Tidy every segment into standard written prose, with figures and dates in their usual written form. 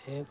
ایک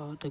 8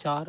4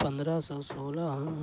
1516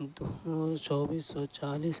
2440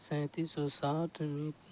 3760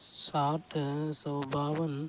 6052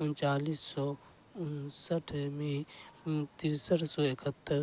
3959 6371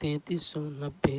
3390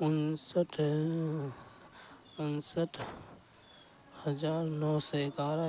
59,911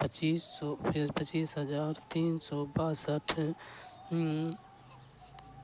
25,362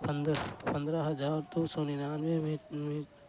15,299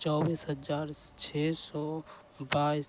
24,622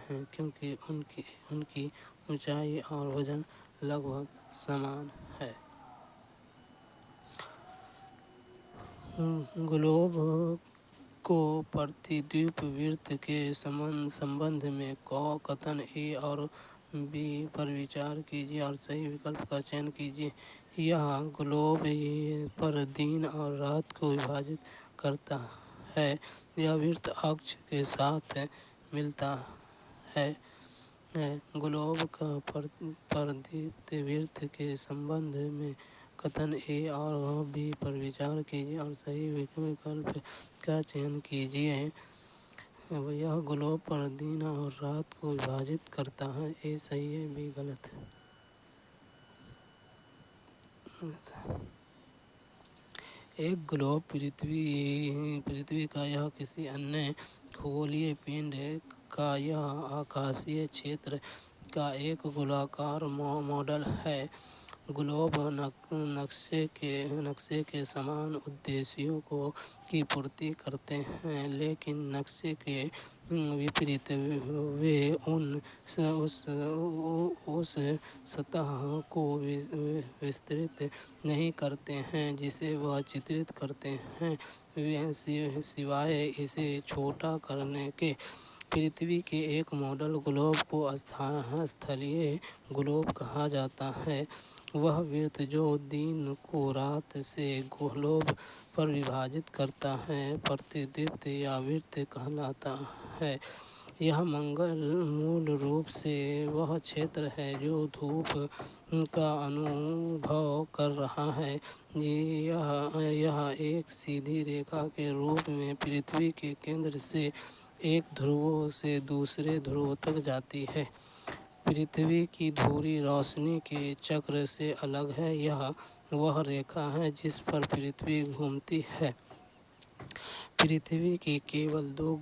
ہیں کیونکہ ان کی اونچائی اور وزن لگ بھگ سمان ہے۔ گلوب کو پرتیدیپ ورت کے سمبندھ میں کتن اے اور بی پر وچار کیجیے اور صحیح وکلپ کا چین کیجیے۔ یہ گلوب پر دن اور رات کو وبھاجت کرتا ہے۔ یہ ورت اکش کے ساتھ ملتا ہے۔ گلوب کا پرتیدیپ ورت کے سمبندھ میں کتن اے اور بی پر وچار کیجیے اور صحیح وکلپ کا چین کیجیے۔ یہ گلوب پر دن اور رات کو وبھاجت کرتا ہے۔ اے صحیح ہے، بی غلط۔ ایک گلوب پرتھوی کا یا کسی انیہ کھگولیہ پنڈ کا یا آکاشیہ چھیتر کا ایک گولاکار ماڈل ہے۔ گلوب نقشے کے سمان ادیشوں کی پورتی کرتے ہیں، لیکن نقشے کے وپریت وہ اس سطح کو وسترت نہیں کرتے ہیں جسے وہ چترت کرتے ہیں، سوائے اسے چھوٹا کرنے کے۔ پرتھوی کے ایک ماڈل گلوب کو استھلیہ گلوب کہا جاتا ہے۔ وہ ورت جو دن کو رات سے گلوب پر وبھاجت کرتا ہے پرتیدیپ یا ورت کہلاتا ہے۔ یہ منگل مول روپ سے وہ چھیتر ہے جو دھوپ کا انوبھو کر رہا ہے۔ یہ ایک سیدھی ریکھا کے روپ میں پرتھوی کے کیندر سے ایک دھرو سے دوسرے دھرو تک جاتی ہے۔ پرتھوی کی دھری روشنی کے چکر سے الگ ہے۔ یہ وہ ریکھا ہے جس پر پرتھوی گھومتی ہے۔ پرتھوی کی کیول دو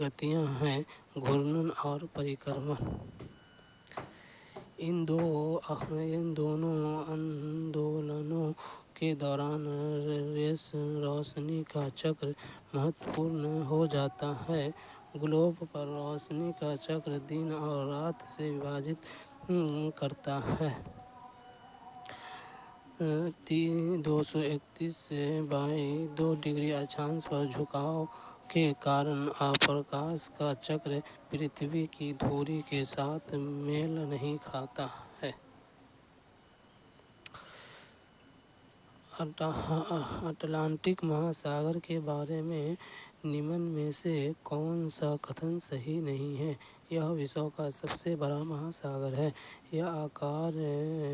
گتیاں ہیں، گھورن اور پریکرمن۔ ان دونوں آندولنوں کے دوران روشنی کا چکر مہتوپورن ہو جاتا ہے۔ گلوب پر روشنی کا چکر دن اور رات سے وبھاجت کرتا ہے۔ 231/2 اکشانش پر جھکاؤ کے کارن پرکاش کا چکر پرتھوی کی دھری کے ساتھ میل نہیں کھاتا ہے۔ اٹلانٹک مہاساگر کے بارے میں نمن میں سے کون سا کتھن صحیح نہیں ہے؟ یہ وشو کا سب سے بڑا مہاساگر ہے۔ یہ آکار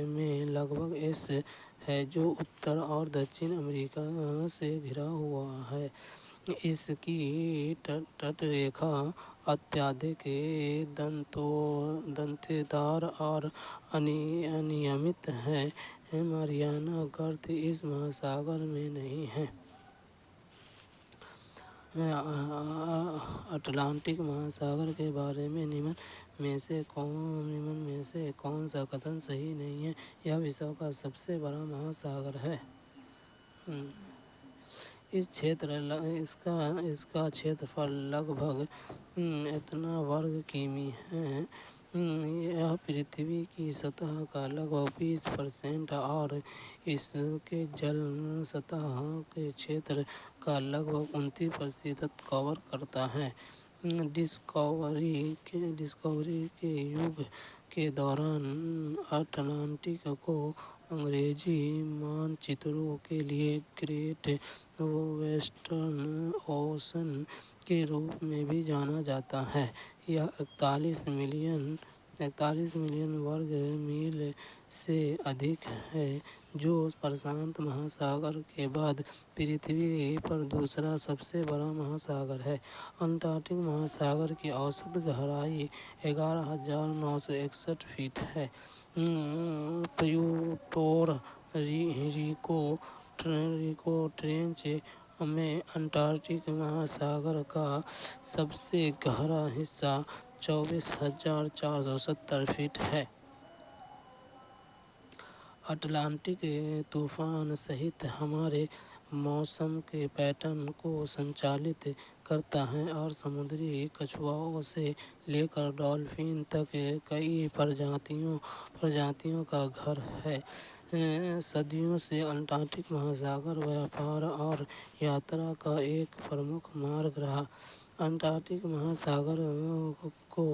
میں لگ بھگ ایس ہے، جو اتر اور دکشن امریکا سے گھرا ہوا ہے۔ اس کی تٹ ریکھا اتیادک دنتےدار اور انیمت ہے۔ ماریانا گرت اس مہاساگر میں نہیں ہے۔ اٹلانٹک مہاساگر کے بارے میں نمن میں سے کون سا کتھن صحیح نہیں ہے؟ یہ وشو کا سب سے بڑا مہاساگر ہے۔ اس کا چھیترفل لگ بھگ اتنا ورگ کمی ہے۔ یہ پرتھوی کی سطح کا لگ بھگ 20% اور اس کے جل سطح کے چھیتر کا لگ بھگ 29% کور کرتا ہے۔ ڈسکوری کے یگ کے دوران اٹلانٹک کو انگریزی مانچتروں کے لیے گریٹ ویسٹرن اوشن کے روپ میں بھی جانا جاتا ہے۔ یہ 41 ملین ورگ میل سے ادھک ہے، جو پرشانت مہاساگر کے بعد پرتھوی پر دوسرا سب سے بڑا مہاساگر ہے۔ انٹارکٹک مہاساگر کی اوسط گہرائی 11,961 فٹ ہے۔ پیوٹورو ریکو ٹرینچ میں انٹارکٹک مہاساگر کا سب سے گہرا حصہ 24,470 فٹ ہے۔ اٹلانٹک طوفان سہت ہمارے موسم کے پیٹرن کو سنچالت کرتا ہے اور سمندری کچھووں سے لے کر ڈولفن تک کئی پرجاتیوں کا گھر ہے۔ صدیوں سے انٹارکٹک مہاساگر بیاپار اور یاترا کا ایک پرمکھ مارگ رہا۔ انٹارکٹک مہاساگر کو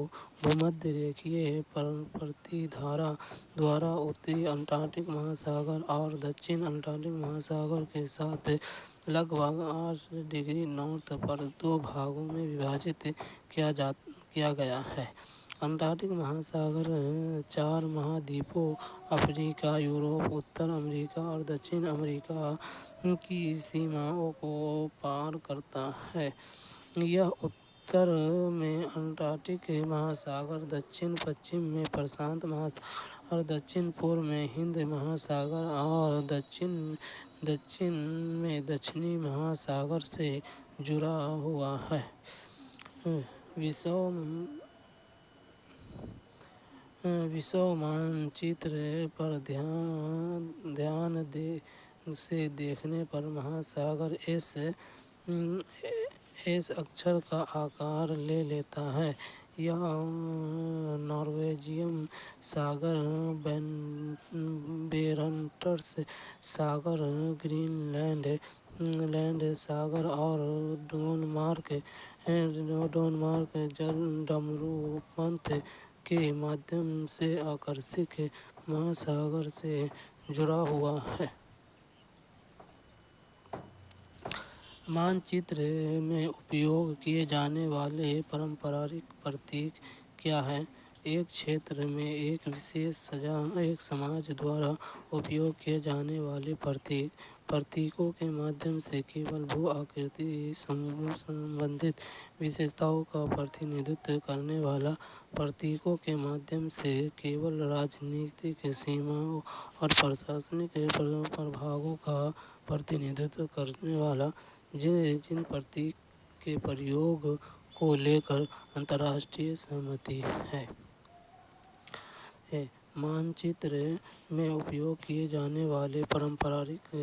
بھومدھیہ ریکھیہ پرتیدھارا دوارا اتری انٹارکٹک مہاساگر اور دکشنی انٹارکٹک مہاساگر کے ساتھ لگ بھگ 8 ڈگری نارتھ پر دو بھاگوں میں وبھاجت کیا گیا ہے۔ انٹارکٹک مہاساگر 4 مہادویپوں افریقہ، یورپ، اتر امریکہ اور دکشن امریکہ کی سیماؤں کو پار کرتا ہے۔ یہ اتر میں انٹارکٹک مہاساگر، دکشن پشچم میں پرشانت مہاساگر اور دکشن پورب میں ہند مہاساگر اور دکشن میں دکشنی مہاساگر سے جڑا ہوا ہے۔ وشو مانچتر پر دھیان سے دیکھنے پر مہاساگر ایس اکشر کا آکار لے لیتا ہے۔ یہ نارویجین ساگر، بیرنٹس ساگر، گرین لینڈ ساگر اور ڈنمارک جل ڈمرو پتھ کے مادھیم سے آرکٹک مہاساگر سے جڑا ہوا ہے۔ مانچتر میں اپیوگ کیے جانے والے پرمپراگت پرتیک کیا ہیں؟ ایک چھیتر میں ایک سماج دوارا اپیوگ کیے جانے والے پرتیکوں کے مادھیم سے کیول بھو آکرتی سمبندھت وشیشتاؤں کا پرتیندھتو کرنے والا، پرتیکوں کے مادھیم سے کیول راجنیتک سیماؤں اور پرشاسنک پربھاگوں کا پرتیندھتو کرنے والا، جن پرتیک کے پریوگ کو لے کر انترراشٹریہ سہمتی ہے۔ مانچتر میں اپیوگ کیے جانے والے پرمپراگت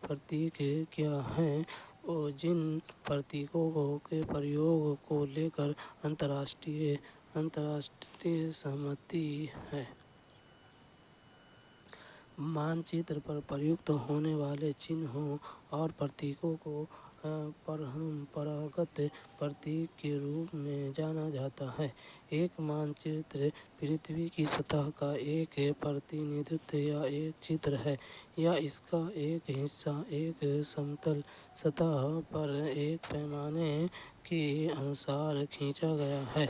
پرتیک کیا ہیں؟ جن پرتیکوں کے پریوگ کو لے کر انترراشٹریہ سہمتی ہے۔ مانچتر پر پریوکت ہونے والے چنھوں اور پرتیکوں کو پرمپراگت پرتیک کے روپ میں جانا جاتا ہے۔ ایک مانچتر پرتھوی کی سطح کا ایک پرتیندھتو یا ایک چتر ہے، یا اس کا ایک حصہ ایک سمتل سطح پر ایک پیمانے کے انوسار کھینچا گیا ہے۔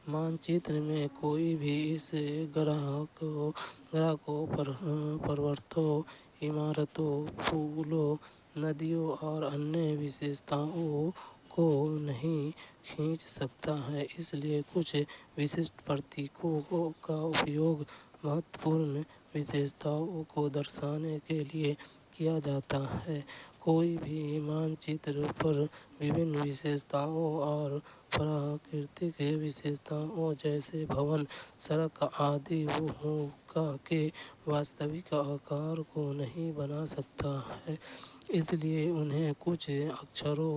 مانچتر میں کوئی بھی اس گرہ کو پروتوں، عمارتوں، پلوں، ندیوں اور انیہ وشیشتاؤں کو نہیں کھینچ سکتا ہے، اس لیے کچھ وششٹ پرتیکوں کا اپیوگ مہتوپورن وشیشتاؤں کو درشانے کے لیے کیا جاتا ہے۔ کوئی بھی مانچتر پر وبھن وشیشتاؤں اور پراکرتک وشیشتاؤں جیسے بھون، سڑک آدی کے واستوک آکار کو نہیں بنا سکتا ہے، اس لیے انہیں کچھ اکشروں،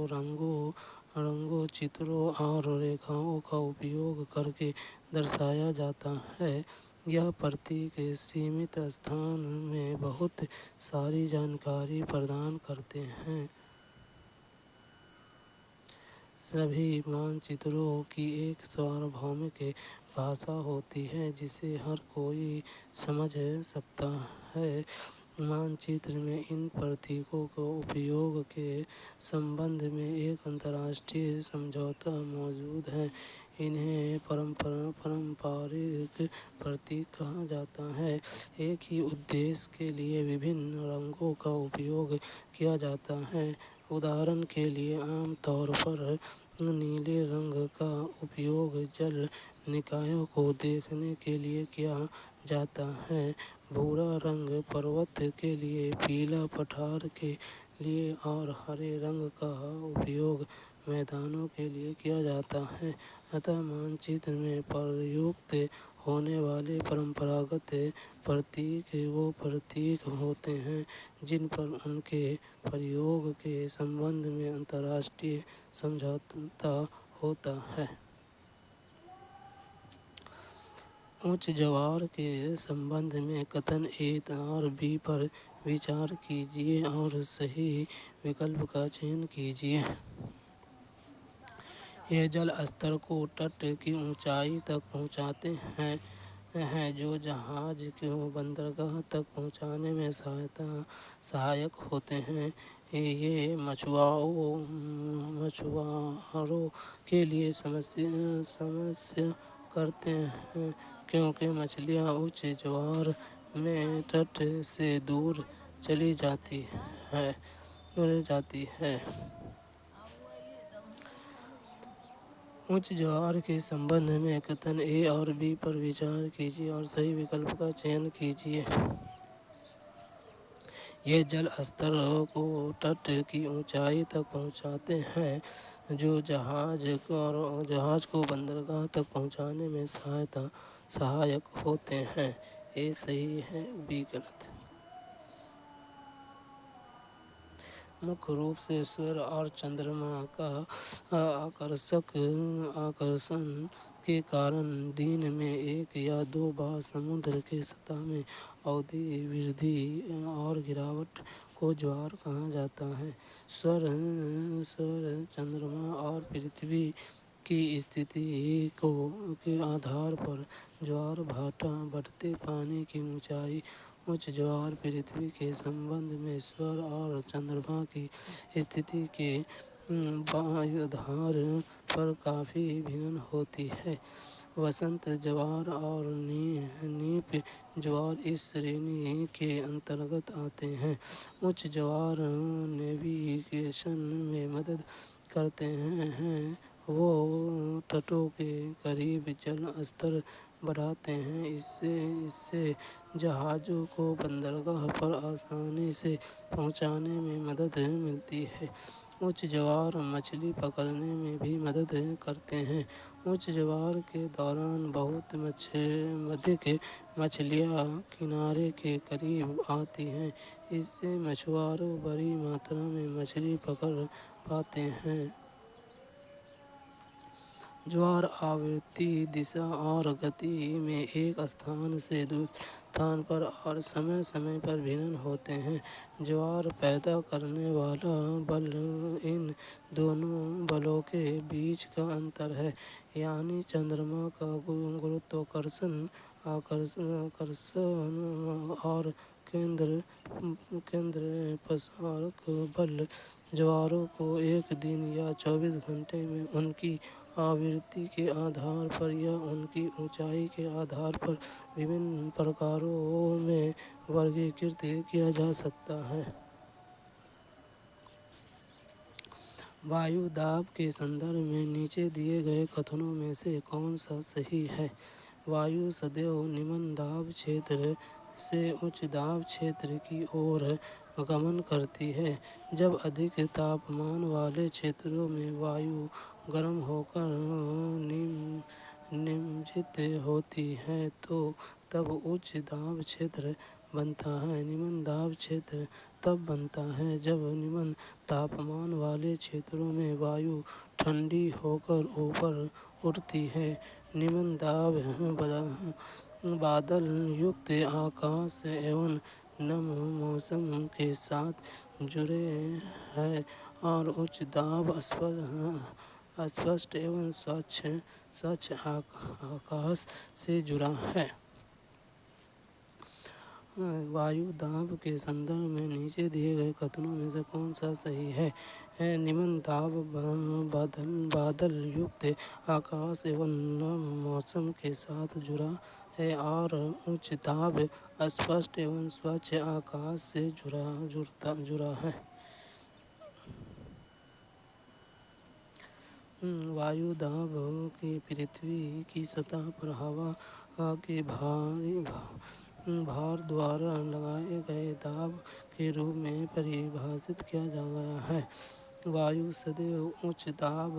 رنگوں، چتروں اور ریکھاؤں کا اپیوگ کرکے درشایا جاتا ہے۔ یہ پرتیک سیمت استھان میں بہت ساری جانکاری پردان کرتے ہیں۔ سبھی مانچتروں کی ایک ساروبھومک بھاشا ہوتی ہے جسے ہر کوئی سمجھ سکتا ہے۔ مانچتر میں ان پرتیکوں کے اپیوگ کے سمبندھ میں ایک انترراشٹریہ سمجھوتا موجود ہے۔ انہیں پرمپراگت پرتیک کہا جاتا ہے۔ ایک ہی ادیش کے لیے وبھن رنگوں کا اپیوگ کیا جاتا ہے۔ اداہرن کے لیے عام طور پر نیلے رنگ کا اپیوگ جل نکایوں کو دیکھنے کے لیے کیا جاتا ہے، بھورا رنگ پروت کے لیے، پیلا پٹھار کے لیے اور ہرے رنگ کا اپیوگ میدانوں کے لیے کیا جاتا ہے۔ اتھ مانچتر میں پریوکت ہونے والے پرمپراگت پرتیک وہ پرتیک ہوتے ہیں جن پر ان کے پریوگ کے سمبندھ میں انترراشٹریہ سمجھوتا ہوتا ہے۔ اونچ جوار کے سمبندھ میں کتن اے اور بی پر وچار کیجیے اور صحیح وکلپ کا چین کیجیے۔ یہ جل استر کو تٹ کی اونچائی تک پہنچاتے ہیں جو جہاز کو بندرگاہ تک پہنچانے میں سہایک ہوتے ہیں۔ یہ مچھواروں کے لیے سمسیا کرتے ہیں کیونکہ مچھلیاں اونچ جوار میں تٹ سے دور چلی جاتی ہیں۔ اونچ جوار کے سمبندھ میں کتن اے اور بی پر وچار کیجیے اور صحیح وکلپ کا چین کیجیے۔ یہ جل استر کو تٹ کی اونچائی تک پہنچاتے ہیں جو جہاز کو بندرگاہ تک پہنچانے میں سہایک ہوتے ہیں۔ اے صحیح ہے، بی غلط۔ مکھ روپ سے سورج اور چندرما کا آکرشن کے کارن دن میں ایک یا دو بار سمندر کی سطح میں عددی وردھی اور گراوٹ کو جوار کہا جاتا ہے۔ سورج، چندرما اور پرتھوی کی استھتی کے آدھار پر جوار بھاٹا بڑھتے پانی کی اونچائی اونچ جوار پرتھوی کے سمبندھ میں سورج اور چندرما کی استھتی کے آدھار پر کافی بھن ہوتی ہے۔ وسنت جوار اور نیپ جوار اس شرینی کے انترگت آتے ہیں۔ اونچ جوار نیویگیشن میں مدد کرتے ہیں۔ وہ تٹوں کے قریب جل استر بڑھاتے ہیں۔ اس سے جہازوں کو بندرگاہ پر آسانی سے پہنچانے میں مدد ملتی ہے۔ اونچ جوار مچھلی پکڑنے میں بھی مدد کرتے ہیں۔ اونچ جوار کے دوران بہت ادھک مچھلیاں کنارے کے قریب آتی ہیں۔ اس سے مچھواروں بڑی ماترا میں مچھلی پکڑ پاتے ہیں۔ جوار آورتی، دشا اور گتی میں ایک استھان سے دوسرے استھان پر اور سمے پر بھن ہوتے ہیں۔ جوار پیدا کرنے والا بل ان دونوں بلوں کے بیچ کا انتر ہے، یعنی چندرما کا گروتواکرشن اور کیندر پسارک بل۔ جواروں کو ایک دن یا 24 گھنٹے میں ان کی آورتی کے آدھار پر یا ان کی اونچائی کے آدھار پر وبھن پرکاروں میں ورگیکرت کیا جا سکتا ہے۔ وایو داب کے سندربھ میں نیچے دیے گئے کتھنوں میں سے کون سا صحیح ہے؟ وایو سدیو نمن داب چھیتر سے اونچ داب چھیتر کی اور گمن کرتی ہے۔ جب ادھک تاپمان والے چھیتروں میں وایو گرم ہو کر نمجت ہوتی ہے تو تب اونچ داب چھیتر بنتا ہے۔ نمن داب چھیتر تب بنتا ہے جب نمن تاپمان والے چھیتروں میں وایو ٹھنڈی ہو کر اوپر اٹھتی ہے۔ نمن داب بادل یکت آکاش ایوم نم موسم کے ساتھ جڑے ہے اور اونچ داب اسپشٹ ایوم سوچھ آکاش سے جڑا ہے۔ وایو داب کے سندربھ میں نیچے دیے گئے کتھنوں میں سے کون سا صحیح ہے؟ نمن داب بادل یکت آکاش ایوم نم موسم کے ساتھ جڑا ہے اور اونچ داب اسپشٹ ایوم سوچھ آکاش سے جڑا ہے۔ وایو داب کی پرتھوی کی سطح پر ہوا کے بھار دوارا لگائے گئے داب کے روپ میں پریبھاشت کیا گیا ہے۔ وایو سدیو اونچ داب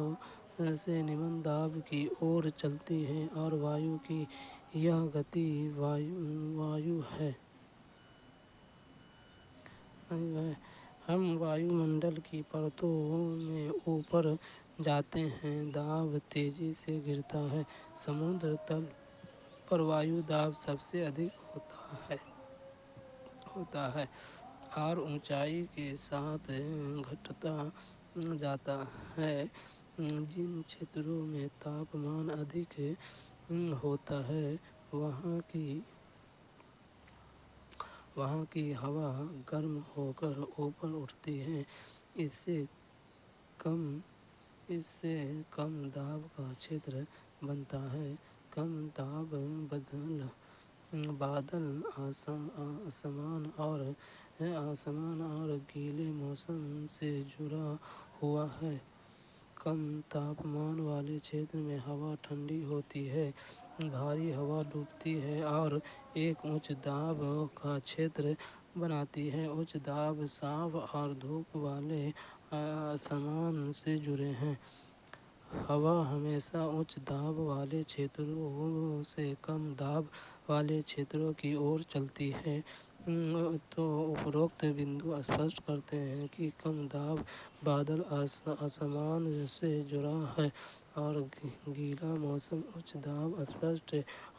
سے نمن داب کی اور چلتی ہے اور وایو کی یہ گتی وایو ہے۔ ہم وایو منڈل کی پرتوں میں اوپر جاتے ہیں، دباؤ تیزی سے گرتا ہے۔ سمندر تل پر وایو دباؤ سب سے ادھک ہوتا ہے اور اونچائی کے ساتھ گھٹتا جاتا ہے۔ جن چھیتروں میں تاپمان ادھک ہوتا ہے وہاں کی ہوا گرم ہو کر اوپر اٹھتی ہے۔ اس سے کم دباؤ کا چھیتر بنتا ہے۔ کم دباؤ بادل آسمان اور گیلے موسم سے جڑا ہوا ہے۔ کم تاپمان والے چھیتر میں ہوا ٹھنڈی ہوتی ہے، بھاری ہوا ڈوبتی ہے اور ایک اونچ دباؤ کا چھیتر بناتی ہے۔ اونچ دباؤ صاف اور دھوپ والے آسمان سے جڑے ہیں۔ ہوا ہمیشہ اونچ دباؤ والے چھیتروں سے کم دباؤ والے چھیتروں کی اور چلتی ہے۔ تو اپروکت بندو اسپشٹ کرتے ہیں کہ کم دباؤ بادل آسمان سے جڑا ہے اور گیلا موسم اونچ دباؤ اسپشٹ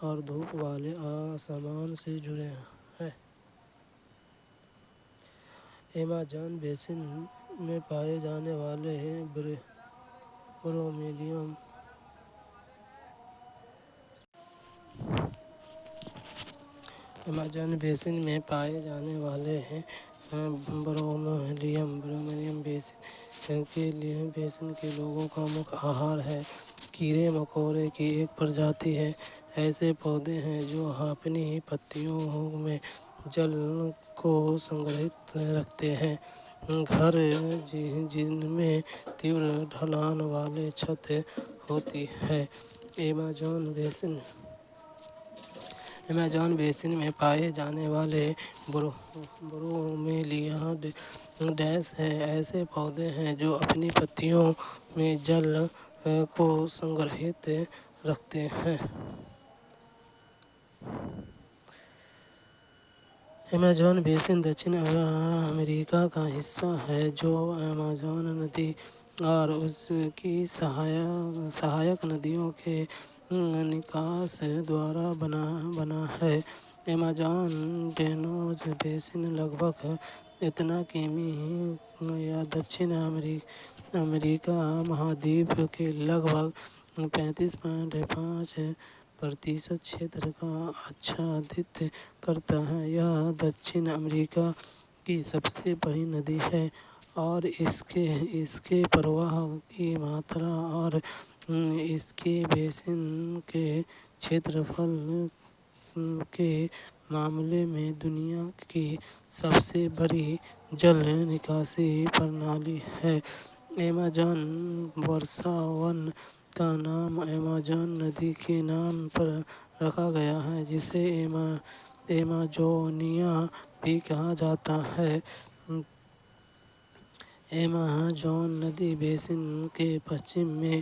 اور دھوپ والے آسمان سے جڑے ہیں۔ ایمیزون بیسن میں پائے جانے والے برومیلیم ایمیزون بیسن میں پائے جانے والے برومیلیم بیسن کے لوگوں کا مکھ آہار ہے۔ کیڑے مکوڑے کی ایک پرجاتی ہے۔ ایسے پودے ہیں جو اپنی پتیوں میں جل کو سنگرہیت رکھتے ہیں۔ گھر جن میں تیز ڈھلان والی چھت ہوتی ہے۔ ایمیزون بیسن میں پائے جانے والے برومیلیاڈز ایسے پودے ہیں جو اپنی پتیوں میں جل کو سنگرہیت رکھتے ہیں۔ ایمیزون بیسن جنوبی امریکا کا حصہ ہے جو ایمیزون ندی اور اس کی سہایک ندیوں کے نکاس دوارا بنا ہے۔ ایمیزون ڈرینیج بیسن لگ بھگ اتنا قمی یا جنوبی امریکا مہادیپ کے لگ بھگ 35.5% چھیتر کا آچھادت کرتا ہے۔ یہ جنوبی امریکا کی سب سے بڑی ندی ہے اور اس کے پرواہ کی ماترا اور اس کے بیسن کے چھیترفل کے معاملے میں دنیا کی سب سے بڑی جل نکاسی پرنالی ہے۔ ایمیزون ورثاون کا نام ایمیزون ندی کے نام پر رکھا گیا ہے جسے ایمازونیا بھی کہا جاتا ہے۔ ایمیزون ندی بیسن کے مشرق میں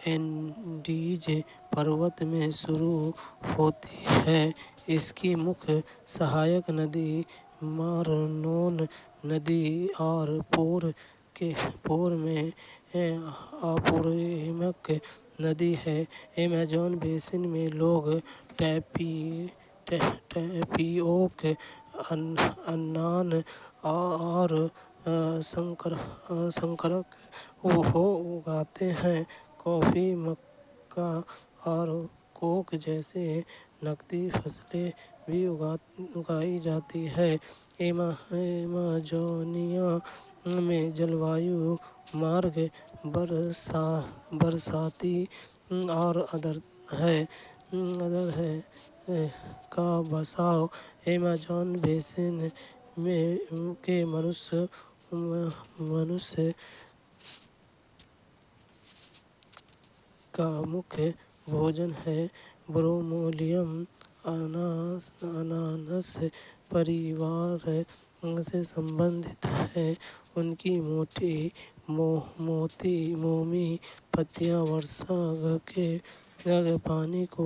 اینڈیز پروت میں شروع ہوتی ہے۔ اس کی مکھ سہایک ندی مارنون ندی اور پور میں اپورویمک ندی ہے۔ ایمیزون بیسن میں لوگ ٹیپیوک، انان اور شنکرک اگاتے ہیں۔ کافی، مکا اور کوک جیسی نقدی فصلیں بھی اگائی جاتی ہیں۔ ایمازونیا میں جلوایو مارگ برساتی اور آرد ہے کا بساؤ ایمیزون بیسن کے منوشیوں کا مکھ بھوجن ہے۔ برومیلیم اناناس پریوار سے سبندھت ہے۔ ان کی موٹی مومی پتیاں برسا کے پانی کو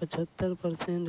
75%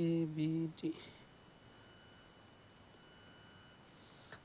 ABD।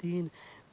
3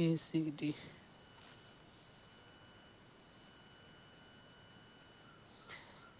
ACD।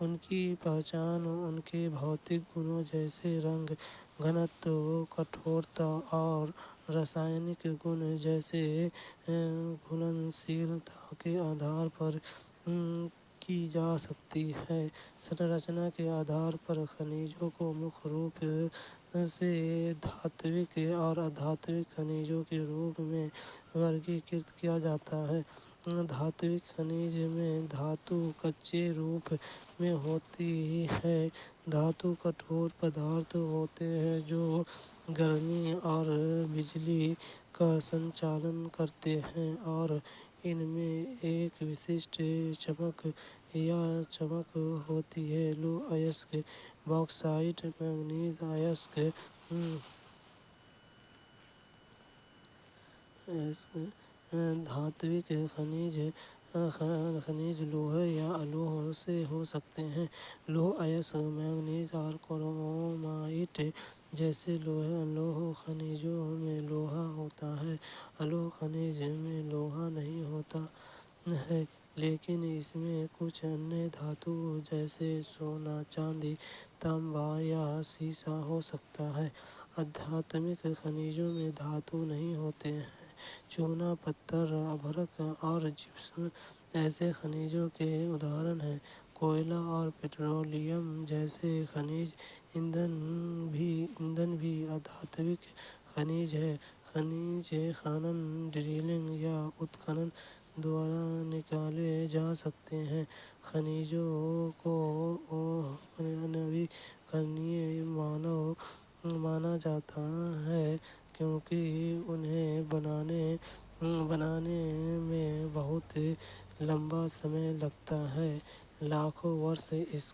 ان کی پہچان ان کے بھوتک گنوں جیسے رنگ، گھنتو، کٹھورتا اور رسائنک گن جیسے گھلنشیلتا کے آدھار پر کی جا سکتی ہے۔ سنرچنا کے آدھار پر خنیجوں کو مکھ روپ سے دھاتوک اور ادھاتوک خنیجوں کے روپ میں ورگیکرت کیا جاتا ہے۔ دھاتوک خنیج میں دھاتو کچے روپ میں ہوتی ہے۔ دھاتو کٹھور پدارتھ ہوتے ہیں جو گرمی اور بجلی کا سنچالن کرتے ہیں اور ان میں ایک وششٹ چمک یا چمک ہوتی ہے۔ لوہ ایسک، باکسائٹ، مینگنیز ایسک دھاتوک خنیج لوہے یا الوہ سے ہو سکتے ہیں۔ لوہ ایسک، مینگنیز اور کرومائٹ جیسے لوہ خنیجوں میں لوہا ہوتا ہے۔ الوہ خنیج میں لوہا نہیں ہوتا ہے لیکن اس میں کچھ انیہ دھاتوں جیسے سونا، چاندی، تانبا یا سیسہ ہو سکتا ہے۔ ادھاتمک خنیجوں میں دھاتوں نہیں ہوتے ہیں۔ چونا، پتھر، ابھرک اور جپسم ایسے خنیجوں کے اداہرن ہیں۔ کوئلہ اور پیٹرولیم جیسے خنیج ایندھن بھی ادھاتوک خنیج ہیں۔ خنیج خنن ڈرلنگ یا اتکھنن دوارا نکالے جا سکتے ہیں۔ خنیجوں کو نویکرنیے مانا جاتا ہے کیونکہ انہیں بنانے میں بہت لمبا سمے لگتا ہے۔ لاکھوں برس اس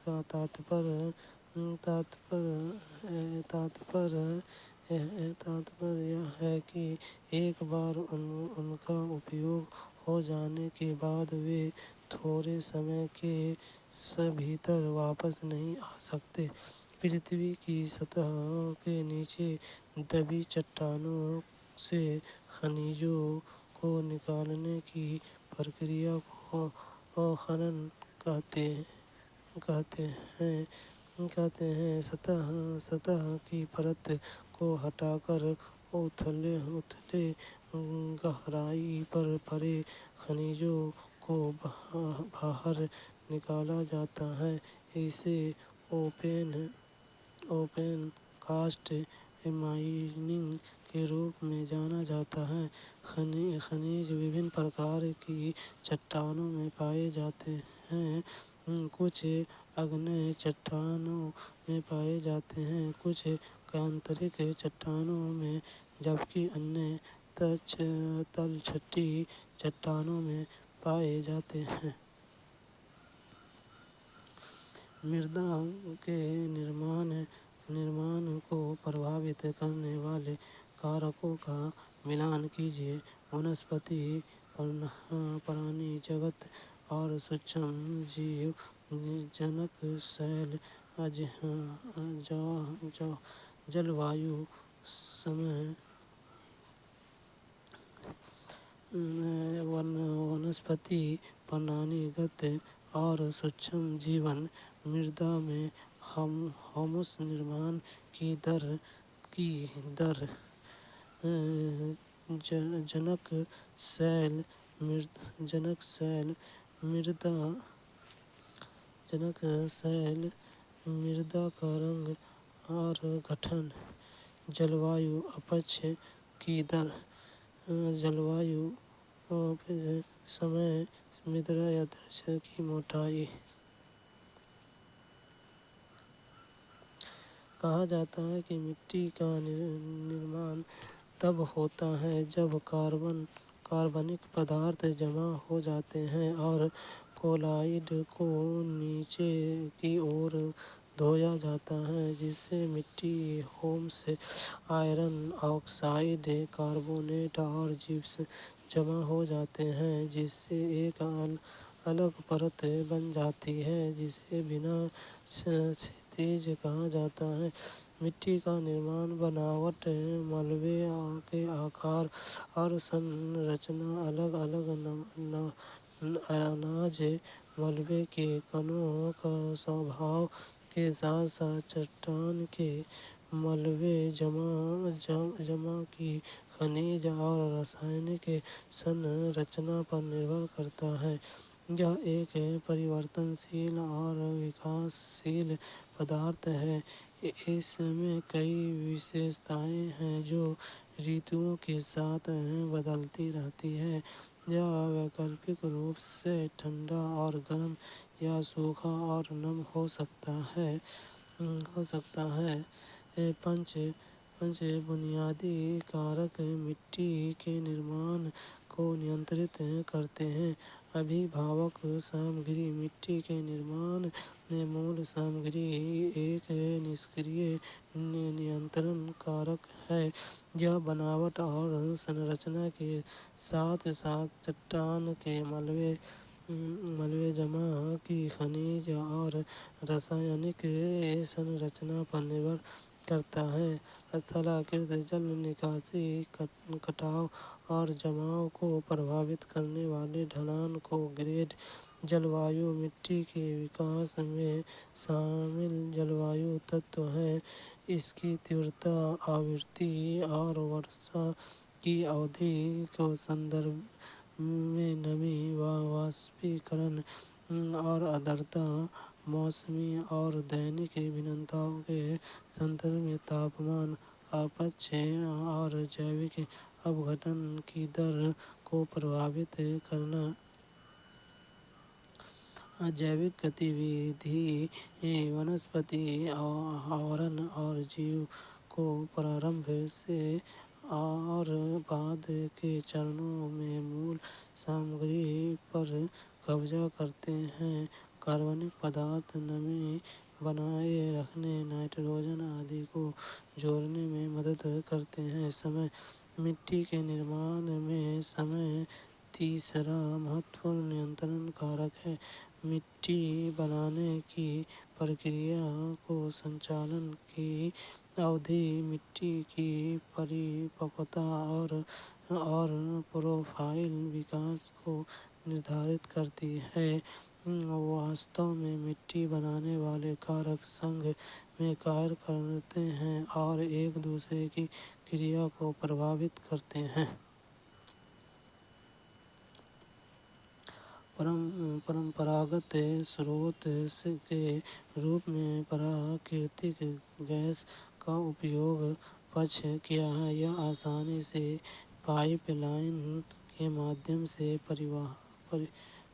کا تاتپر ہے کہ ایک بار ان کا اپیوگ ہو جانے کے بعد وہ تھوڑے سمے کے بھیتر واپس نہیں آ سکتے۔ پرتھوی کی سطح کے نیچے دبی چٹانوں سے خنیجوں کو نکالنے کی پرکریا کو خنن کہتے ہیں۔ سطح کی پرت کو ہٹا کر اتھلے گہرائی پر پڑے خنیجوں کو باہر نکالا جاتا ہے۔ اسے اوپن کاسٹ مائننگ کے روپ میں جانا جاتا ہے۔ خنیج وبھن پرکار کی چٹانوں میں پائے جاتے ہیں۔ کچھ آگنیہ چٹانوں میں پائے جاتے ہیں، کچھ کیانترک چٹانوں میں جبکہ انیہ تلچھٹی چٹانوں میں پائے جاتے ہیں۔ مردا کے نرمان کو پربھاوت کرنے والے کارکوں کا ملان کیجیے۔ ونسپتی، پرانی جگت اور سوکشم جیو، جنک شیل، جل وایو، سمے، ونسپتی پرانیگت اور سوکشم جیون، مردا میں ہیومس نرمان کی در، جنک شیل مردا کا رنگ اور گٹھن، جلوایو اپج کی در، جلوایو سمے، مردا یا درج کی موٹائی۔ کہا جاتا ہے کہ مٹی کا نرمان تب ہوتا ہے جب کاربنک پدارتھ جمع ہو جاتے ہیں اور کولائڈ کو نیچے کی اور دھویا جاتا ہے، جس سے مٹی، ہیومس، آئرن آکسائڈ، کاربونیٹ اور جپسم جمع ہو جاتے ہیں، جس سے ایک الگ پرت بن جاتی ہے جسے بنا کھیتیج کہا جاتا ہے۔ مٹی کا نرمان، بناوٹ، ملبے کے آکار اور سنرچنا، الگ الگ اناج ملبے کے کنوں کا سوبھاؤ کے ساتھ ساتھ چٹان کے ملبے جمع کی خلیج اور رسائنک سنرچنا پر نربھر کرتا ہے۔ یہ ایک پریورتنشیل اور وکاسشیل پدارتھ ہے۔ اس میں کئی وشیشتائیں ہیں جو ریتوؤں کے ساتھ بدلتی رہتی ہیں۔ یہ ویکلپک روپ سے ٹھنڈا اور گرم یا سوکھا اور نم ہو سکتا ہے۔ پانچ بنیادی کارک مٹی کے نرمان کو نینترت کرتے ہیں۔ ابھیبھاوک سامگری مٹی کے نرمان میں مول سامگری ایک نشکریہ نینترن کارک ہے۔ یہ بناوٹ اور سنرچنا کے ساتھ ساتھ چٹان کے ملبے جمع کی خلیج اور رسائنک سنرچنا پر نربھر کرتا ہے۔ استھلاکرت جل نکاسی کٹاؤ اور جماؤ کو پربھاوت کرنے والے ڈھلان کو گریڈ جلوایو مٹی کے وکاس میں شامل جلوایو تتو ہیں۔ اس کی تیورتا، آورتی اور ورشا کی اودھی کے سندربھ میں نمی، واسپیکرن اور آردرتا، موسمی اور دینک بھنتاؤں کے سندربھ میں تاپمان، آپیچھک اور جیوک اپگھٹن کی در کو پربھاوت کرنا، جیوک گتی ودھی، ونسپتی آورن اور جیو کو پرارمبھ سے اور بعد کے چرنوں میں مول سامگری پر قبضہ کرتے ہیں۔ کاربنک پدارتھ نمی بنائے رکھنے، نائٹروجن آدی کو جوڑنے میں مدد کرتے ہیں۔ سمے مٹی کے نرمان میں سمے تیسرا مہتوپورن نینترن کارک ہے۔ مٹی بنانے کی پرکریا کے سنچالن کی اودھی مٹی کی پریپکوتا اور پروفائل وکاس کو نردھارت کرتی ہے۔ واستو میں مٹی بنانے والے کارک سنگھ میں کاریہ کرتے ہیں اور ایک دوسرے کی کریا کو پربھاوت کرتے ہیں۔ پرمپراگت سروت کے روپ میں پراکرتک گیس کا اپیوگ پچ کیا ہے۔ یہ آسانی سے پائپ لائن کے مادھیم سے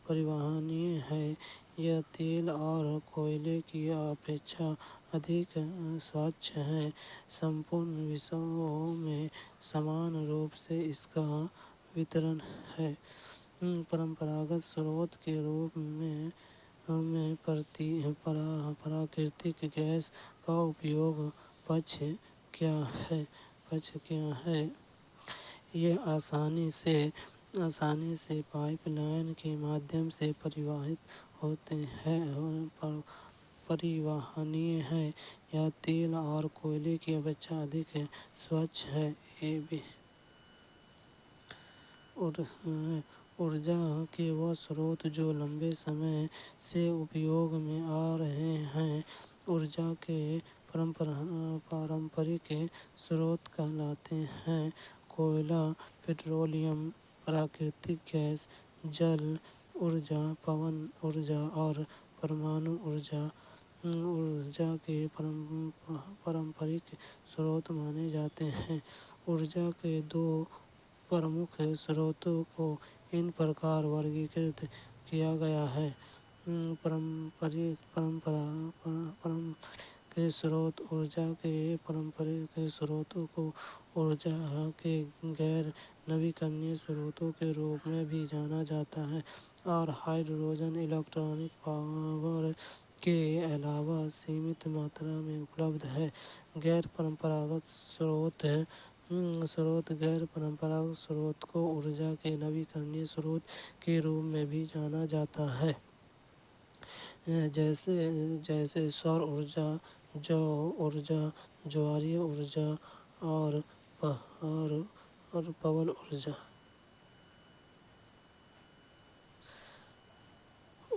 پریوہنیہ ہے۔ یہ تیل اور کوئلے کی اپیچھا ادھک سوچھ ہے۔ سمپورن وشو میں سمان روپ سے اس کا وترن ہے۔ پرمپراگت سروت کے روپ میں پراکرتک گیس کا اپیوگ پچ کیا ہے۔ یہ آسانی سے پائپ لائن کے مادھیم سے پریوہنیہ ہے۔ یہ تیل اور کوئلے کی اپیچھا ادھک سوچھ ہے۔ ارجا کے وہ سروت جو لمبے سمے سے اپیوگ میں آ رہے ہیں، ارجا کے پارمپرک سروت کہلاتے ہیں۔ کوئلہ، پٹرولیم، پراکرتک گیس، جل ارجا، پون ارجا اور پرمانو ارجا ارجا کے پارمپرک سروت مانے جاتے ہیں۔ ارجا کے دو پرمکھ سروتوں کو ان پرکار ورگیکرت کیا گیا ہے۔ پرمپرک سروت: ارجا کے پرمپرک سروتوں کو ارجا کے غیر نویکرنیہ سروتوں کے روپ میں بھی جانا جاتا ہے اور ہائیڈروجن الیکٹرک پاور کے علاوہ سیمت ماترا میں اپلبدھ ہے۔ غیر پرمپراگت سروت: غیر پرمپراگت سروت کو ارجا کے نویکرنیہ سروت کے روپ میں بھی جانا جاتا ہے، جیسے سور ارجا، جو ارجا، جواریہ ارجا اور پون ارجا۔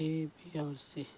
ABRC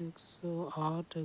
108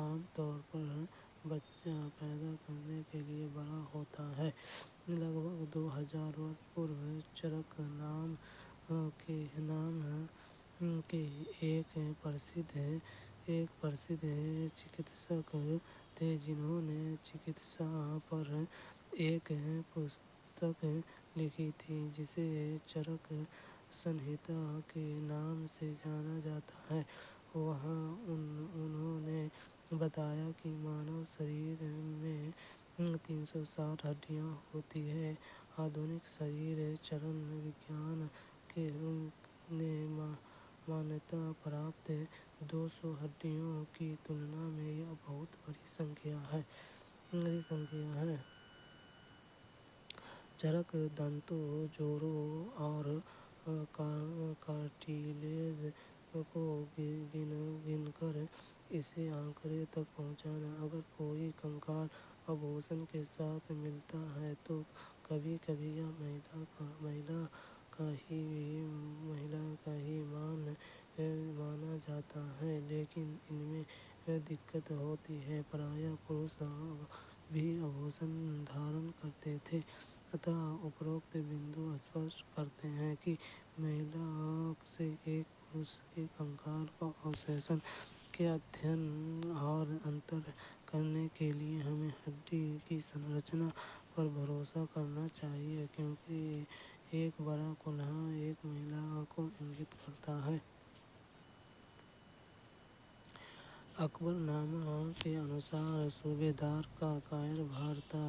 عام طور پر بچہ پیدا کرنے کے لیے بڑا ہوتا ہے۔ لگ بھگ 2000 برس پورو چرک نام کے ایک پرسدھ چکتسک تھے جنہوں نے چکتسا پر ایک پستک لکھی تھی جسے چرک سنہتا کے نام سے جانا جاتا ہے۔ وہاں انہوں نے بتایا کہ مانو شریر میں 360 ہڈیاں ہوتی ہیں۔ آدھنک شریر چرن وگیان نے مانیتا پراپت 200 ہڈیوں کی تلنا میں یہ بہت بڑی سنکھیا ہے۔ چرک دانتوں، جوڑوں اور کارٹیلیج کو گن کر اسے آنکڑے تک پہنچانا۔ اگر کوئی کنکال آبھوشن کے ساتھ ملتا ہے تو کبھی کبھی یہ مہیلا کا ہی مانا جاتا ہے، لیکن ان میں دقت ہوتی ہے۔ پرایہ پروش بھی آبھوشن دھارن کرتے تھے۔ اتھا اپروکت بندو اسپشٹ کرتے ہیں کہ مہیلا سے ایک پروش کے کنکال کا اوشیشن کے ادھین اور انتر کرنے کے لیے ہمیں ہڈی کی سنرچنا پر بھروسہ کرنا چاہیے، کیونکہ ایک بڑا کولہا ایک مہیلا کو انگت کرتا ہے۔ اکبر نامہ کے انوسار صوبیدار کا کاربھار تھا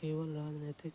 کیول راجنیتک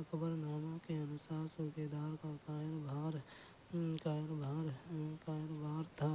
اکبر نامہ کے انوسار صوبیدار کا کاربھار تھا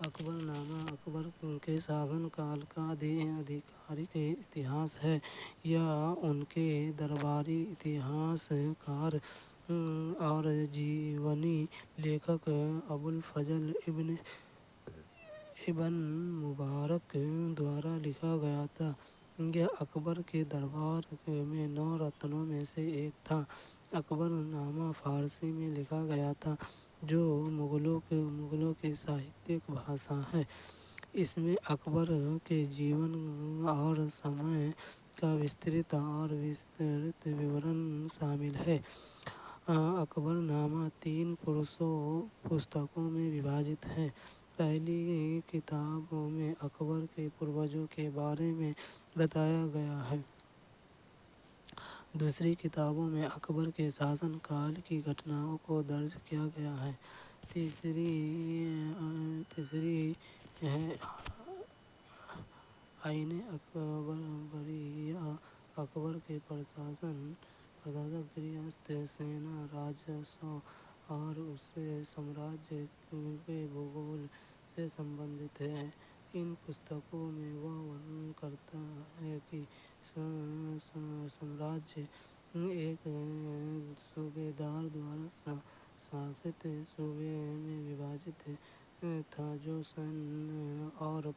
اکبر نامہ اکبر کے شاسن کال کا آدھکارک اتہاس ہے۔ یہ ان کے درباری اتہاس کار اور جیونی لیکھک ابوالفضل ابن مبارک دوارا لکھا گیا تھا۔ یہ اکبر کے دربار میں 9 رتنوں میں سے ایک تھا۔ اکبر نامہ فارسی میں لکھا گیا تھا، جو مغلوں کی ساہتیک بھاشا ہے۔ اس میں اکبر کے جیون اور سمے کا وسترت وورن شامل ہے۔ اکبر نامہ 3 پستکوں میں وبھاجت ہے۔ پہلی کتاب میں اکبر کے پوروجوں کے بارے میں بتایا گیا ہے۔ دوسری کتابوں میں اکبر کے شاسن کال کی گھٹناؤں کو درج کیا گیا ہے۔ تیسری ہے آئین اکبری۔ یہ اکبر کے پرشاسک گرہستھ، سینا، راجسو اور اس سامراجیہ کے بھوگول سے متعلق ہے۔ ان پستکوں میں وہ ورنن کرتا ہے کہ سامراجیہ ایک صوبیدار دوارا شاست صوبے میں وبھاجت تھا جو سینیہ اور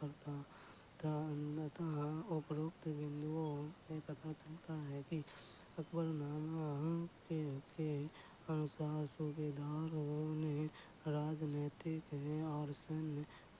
کرتا تھا۔ اتھا اپروکت بندوؤں سے پتہ چلتا ہے کہ اکبر نامہ کے انوسار صوبیداروں نے راجنیتک اور سینیہ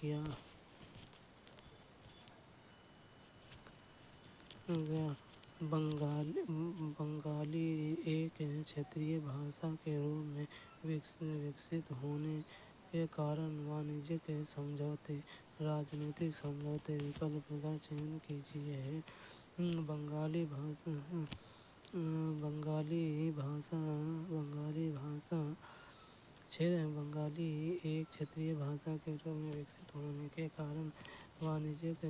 کیا گیا۔ بنگالی ایک چھیتریہ بھاشا کے روپ میں وکست ہونے کے کارن وانجیک سمجھوتے، راجنیتک سمجھوتے وکلپ کا چین کیجیے۔ بنگالی ایک چھیتریہ بھاشا کے روپ میں وکست ہونے کے کارن وانجیک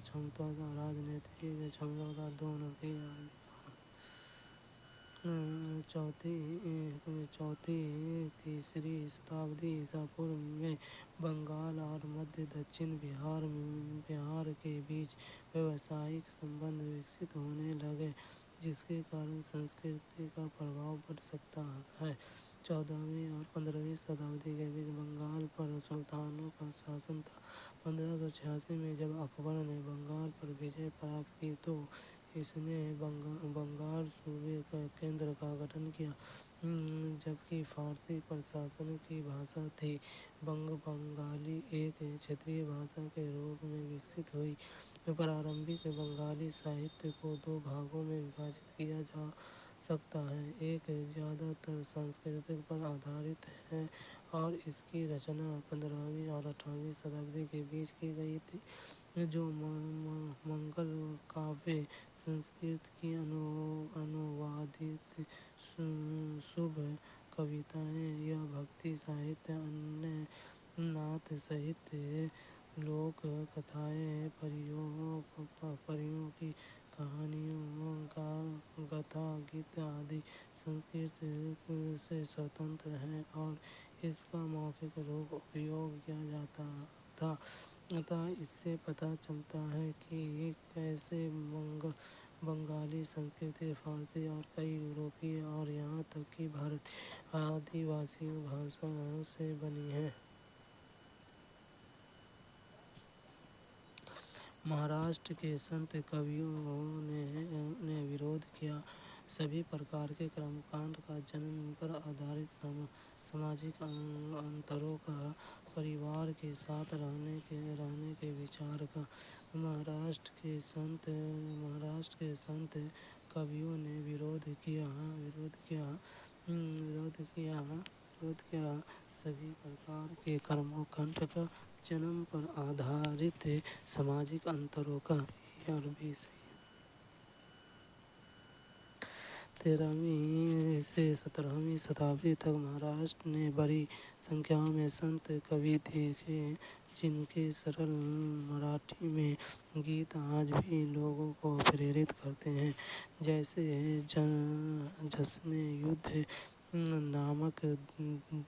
سمجھوتا، راجنیتک سمجھوتا دونوں کی چوتھی-تیسری شتابدی عیسوی پورو میں بنگال اور مدھیہ دکشن بہار کے بیچ ویوسائک سمبندھ وکست ہونے لگے، جس کے کارن سنسکرت کا پربھاؤ بڑھ سکتا ہے۔ 14ویں اور 15ویں شتابدی کے بیچ بنگال بنگال پر سلطانوں کا شاسن تھا۔ 1586 میں جب اکبر نے بنگال پر وجے پراپت کی تو اس نے بنگال صوبے کا کیندر کا گٹھن کیا، جبکہ فارسی پرشاسن کی بھاشا تھی۔ بنگالی ایک چھیتریہ بھاشا کے روپ میں وکست ہوئی۔ پرارمبھک بنگالی ساہتیہ کو دو بھاگوں میں وبھاجت کیا جا سکتا ہے۔ ایک زیادہ تر سنسکرت پر آدھارت ہے اور اس کی رچنا 15ویں اور 18ویں صدی کے بیچ کی گئی تھی، جو منگل کاویہ، سنسکرت کی انوادت شبھ کویتائیں یا بھکتی ساہتیہ، نعت ساہتیہ، لوک کتھائیں، پریوں کی کہانیوں، گاتھا گیت آدی سنسکرت سے سوتنتر ہیں اور اس کا مৌکھک روپ اپیوگ کیا جاتا تھا۔ اتنا اس سے پتہ چلتا ہے کہ کیسے بنگالی سنسکرت، فارسی اور کئی یورپی اور یہاں تک کہ بھارتی آدیواسی بھاشا سے بنی ہے۔ مہاراشٹر کے سنت کویوں نے ویرودھ کیا۔ سبھی پرکار کے کرم کانڈ کا، جنم پر آدھارت سماجک انتروں کا، پریوار کے ساتھ رہنے کے وچار کا۔ مہاراشٹر کے سنت کویوں نے ویرودھ کیا سبھی پرکار کے کرم کانڈ کا، جنم پر آدھارت سماجک انتروں کا۔ 13ویں سے 17ویں صدی تک مہاراشٹر نے بڑی تعداد میں سنت کوی دیکھے، جن کے سرل مراٹھی میں گیت آج بھی لوگوں کو پریرت کرتے ہیں، جیسے جشن یدھ نامک،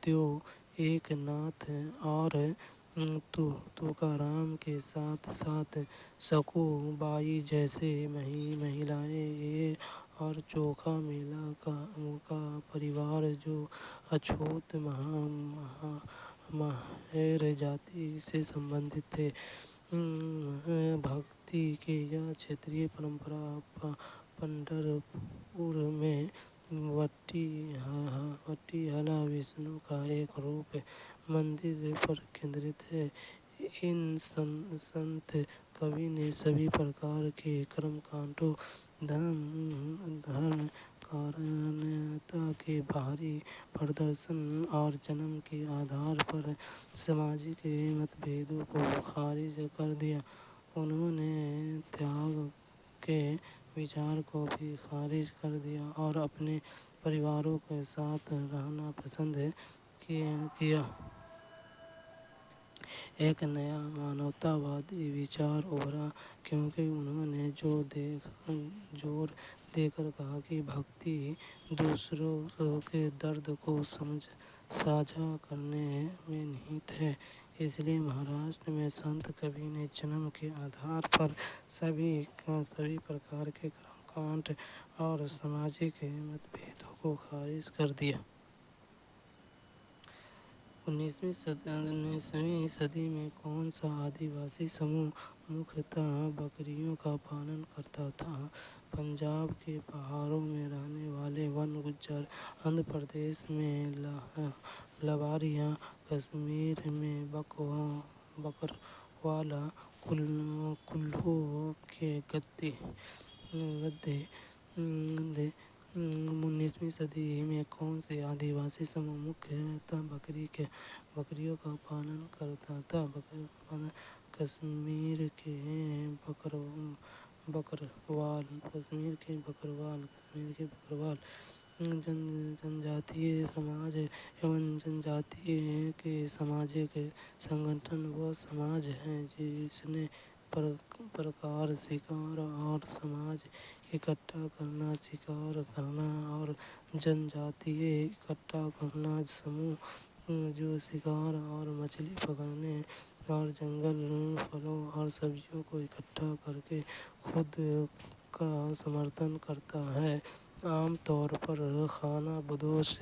دیو ایک ناتھ اور تکارام کے ساتھ ساتھ سکو بائی جیسے مہلائیں اور چوکھا میلہ کا پریوار جو اچھوت مہر جاتی سے سبندت تھے۔ بھکتی کی یہ چھیتریہ پرمپرا پنڈھر پور میں وٹیہلا وشنو کا ایک روپ مندر پر کیندرت ہے۔ ان سنت کوی نے سبھی پرکار کے کرم کانڈوں، دھرم کارنیتا کے باہری پردرشن اور جنم کے آدھار پر سماجک متبھیدوں کو خارج کر دیا۔ انہوں نے تیاگ کے وچار کو بھی خارج کر دیا اور اپنے پریواروں کے ساتھ رہنا پسند کیا۔ ایک نیا مانوتا وادی وچار ابھرا، کیونکہ انہوں نے زور دے کر کہا کہ بھکتی دوسروں کے درد کو ساجھا کرنے میں نہت ہے۔ اس لیے مہاراشٹر میں سنت کوی نے جنم کے آدھار پر سبھی پرکار کے کرم کانڈ اور سماجک متبھیدوں کو خارج کر دیا۔ 19ویں صدی میں کون سا آدیواسی سموہ مکھیتہ بکریوں کا پالن کرتا تھا؟ پنجاب کے پہاڑوں میں رہنے والے ون گجر، آندھرا پردیش میں لواریاں، کشمیر میں بکروال، کلو کے گدے۔ 19ویں صدی میں کون سے آدیواسی سموہ مکھیتہ بکریوں کا پالن کرتا تھا؟ کشمیر کے بکروال۔ جنجاتیہ سماج ایوم جنجاتیہ کے سماجک سنگٹھن وہ سماج ہے جس نے پرکار شکار اور سماج اکٹھا کرنا، شکار کرنا اور جنجاتیہ اکٹھا کرنا سموہ جو شکار اور مچھلی پکڑنے اور جنگل پھلوں اور سبزیوں کو اکٹھا کر کے خود کا سمردھن کرتا ہے، عام طور پر خانہ بدوش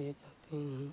1-3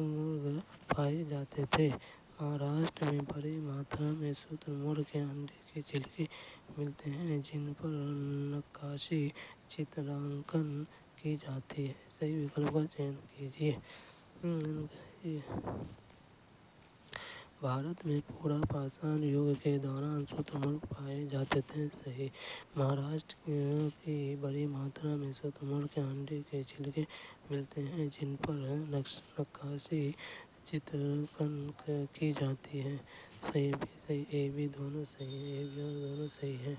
مرغ پائے جاتے تھے۔ مہاراشٹر میں بڑی ماترا میں شتر مرغ کے انڈے کے چھلکے ملتے ہیں جن پر نقاشی چترانکن کی جاتی ہے۔ صحیح وکلپ کا چین کیجیے۔ بھارت میں پورا پاشان یگ کے دوران شتر مرغ پائے جاتے تھے۔ صحیح۔ مہاراشٹر کی بڑی ماترا میں شتر مرغ کے انڈے کے چھلکے ملتے ہیں جن پر نقاشی چترانکن کی جاتی ہے۔ صحیح بھی صحیح، اے بی دونوں صحیح ہیں، اے بی اور دونوں صحیح ہیں۔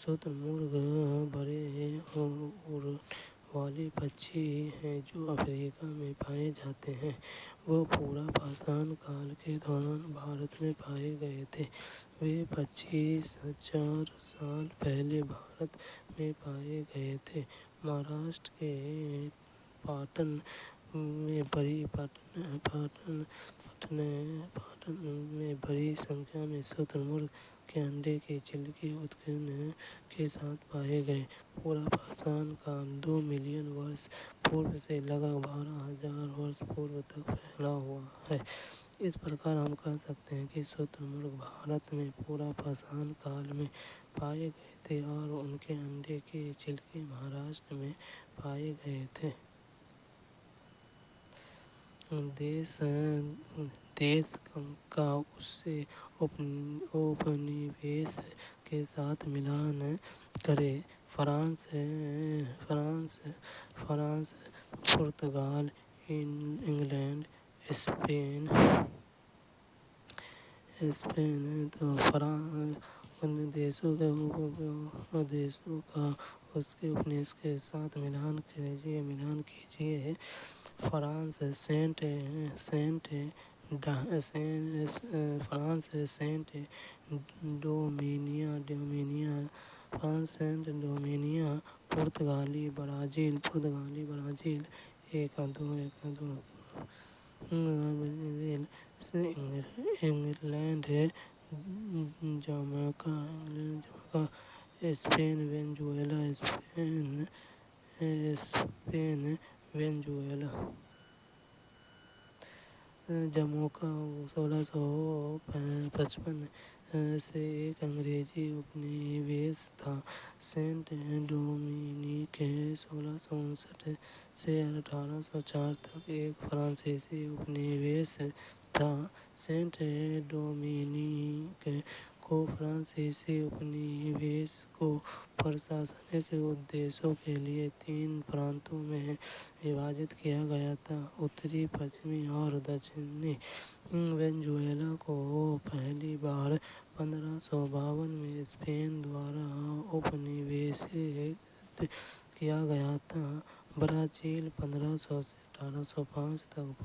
شتر مرغ بڑے اڑنے والے پکشی ہیں جو افریقہ میں پائے جاتے ہیں۔ وہ پورا پاشان کال کے دوران بھارت میں پائے گئے تھے۔ وہ پکشی 4 سال پہلے بھارت میں پائے گئے تھے۔ مہاراشٹر کے پاٹن میں بڑی سنکھیا میں شتر مرغ کے انڈے کے چھلکے اتکرن کے ساتھ پائے گئے۔ پورا پاشان کال 2 ملین برس پورو سے لے کر 12,000 برس پورو تک پھیلا ہوا ہے۔ اس پرکار ہم کہہ سکتے ہیں کہ شتر مرغ بھارت میں پورا پاشان کال میں پائے گئے تھے اور ان کے انڈے کے چھلکے مہاراشٹر میں پائے گئے تھے۔ دیش کا اس سے اپنیویش کے ساتھ ملان کریں۔ France, Portugal, England, Spain. تو ان دیشوں کا اس کے اپنیویش کے ساتھ ملان کیجیے۔ فرانس سینٹ ڈومینیا، پرتگالی Brazil, England Jamaica, Spain Venezuela. Jamaica 1655 سے ایک انگریزی اپنیویش تھا۔ سینٹ ڈومینیک 1659 سے 1804 تک ایک فرانسیسی اپنیویش تھا۔ سینٹ ڈومینیک کو فرانسیسی اپنیویش کو پرشاسنک ادیشوں کے لیے 3 پرانتوں میں وبھاجت کیا گیا تھا: اتری، پچھمی اور دکشنی۔ وینزویلا کو پہلی بار 1552 میں اسپین دوارا اپنیویشت کیا گیا تھا۔ برازیل 1500 سے 1805 تک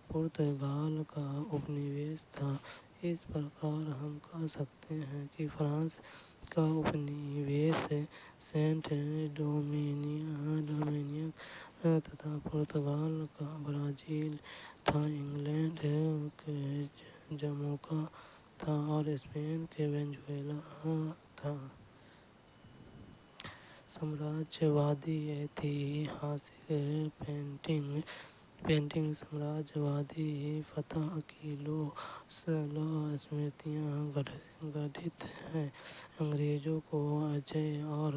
پرتگال کا اپنیویش تھا۔ اس پرکار ہم کہہ سکتے ہیں کہ فرانس کا اپنیویش سینٹ ڈومینیک تھا، پرتگال کا برازیل تھا، انگلینڈ کے جمیکا تھا اور اسپین کا وینزویلا تھا۔ سامراجوادی ایتہاسک پینٹنگ سامراجوادی فتح کی لو اسمرتیاں گڑھت ہیں۔ انگریزوں کو اجے اور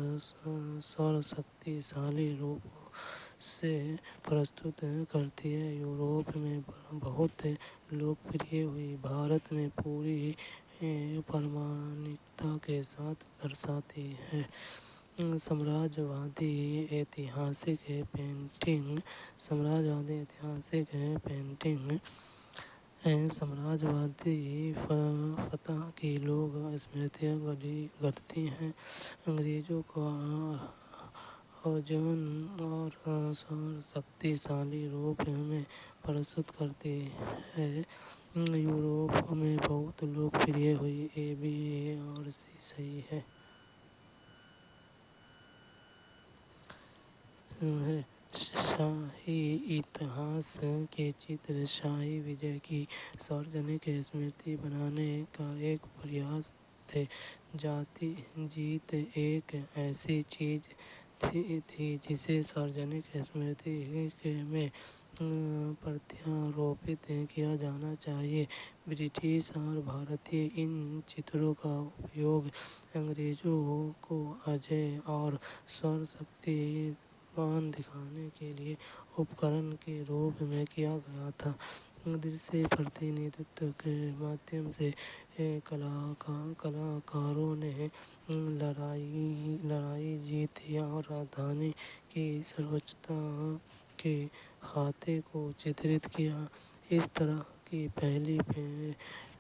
شکتیشالی روپ سے پرستت کرتی ہیں۔ یورپ میں بہت لوکپریہ ہوئی۔ بھارت میں پوری پرامانکتا کے ساتھ درشاتی ہے۔ سامراجوادی ایتہاسک پینٹنگ سامراجوادی فتح کی لو اسمرتیاں گڑھتی ہیں۔ انگریزوں کو عجوباً اور شکتیشالی روپ میں پرستت کرتی ہیں۔ یورپ میں بہت لوکپریہ ہوئی۔ اے بی اور سی صحیح ہے۔ شاہی اتہاس کے چتر شاہی وجے کی ساروجنک اسمرتی بنانے کا ایک پریاس تھے۔ جیت ایک ایسی چیز تھی جسے ساروجنک اسمرتی میں پرتیاروپت کیا جانا چاہیے۔ برٹش اور بھارتی ان چتروں کا اپیوگ انگریزوں کو اجے اور سور شکتیمان دکھانے کے لیے اپکرن کے روپ میں کیا گیا تھا۔ درشیہ پرتیندھتو کے مادھیم سے کلاکاروں نے لڑائی جیتی اور راجدھانی کی سروچتا کے کھاتے کو چترت کیا۔ اس طرح کی پہلی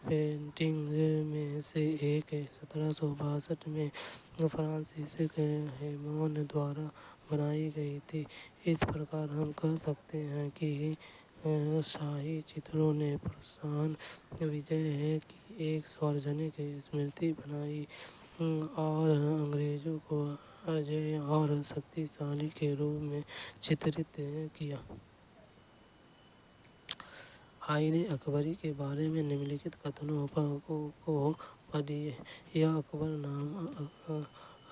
پینٹنگ میں سے ایک 1762 میں فرانسسک ہیمون دوارا بنائی گئی تھی۔ اس پرکار ہم کہہ سکتے ہیں کہ شاہی چتروں نے پرشان وجے کی ایک ساروجنک اسمرتی بنائی اور انگریزوں کو اجے اور شکتیشالی کے روپ میں چترت کیا۔ آئین اکبری کے بارے میں نمنلکھت کتھنوں کو پڑھیے۔ یہ